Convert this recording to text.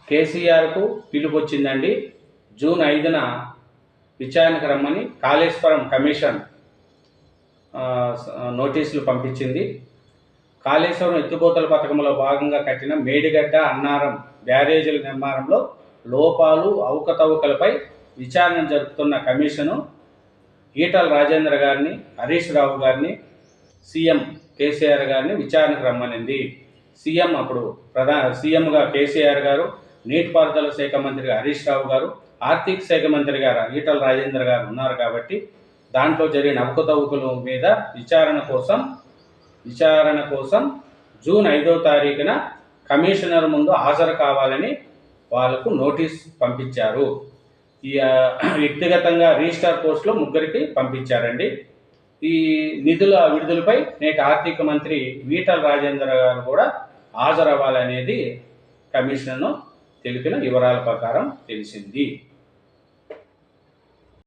కేసీఆర్కు పిలుపొచ్చిందండి. జూన్ 5న విచారణకు రమ్మని కాళేశ్వరం కమిషన్ నోటీసులు పంపించింది. కాళేశ్వరం ఎత్తిపోతల పథకంలో భాగంగా కట్టిన మేడిగడ్డ, అన్నారం బ్యారేజీల నిర్మాణంలో లోపాలు, అవకతవకలపై విచారణ జరుపుతున్న కమిషను ఈటల రాజేందర్ గారిని, హరీష్ రావు గారిని, సీఎం కేసీఆర్ గారిని విచారణకు రమ్మనింది. అప్పుడు సీఎంగా కేసీఆర్ గారు, నీటిపారుదల శాఖ మంత్రిగా హరీష్ రావు గారు, ఆర్థిక శాఖ మంత్రి గారు ఈటల రాజేందర్ గారు ఉన్నారు కాబట్టి దాంట్లో జరిగిన అవకతవకల మీద విచారణ కోసం జూన్ 5వ తారీఖున కమిషనర్ ముందు హాజరు కావాలని వాళ్లకు నోటీస్ పంపించారు. ఈ వ్యక్తిగతంగా రిజిస్టర్ పోస్టులో 3కి పంపించారండి. ఈ నిధుల విడుదలపై నేటి ఆర్థిక మంత్రి ఈటల రాజేందర్ గారు కూడా హాజరవ్వాలనేది కమిషన్ను తెలిపిన వివరాల ప్రకారం తెలిసింది.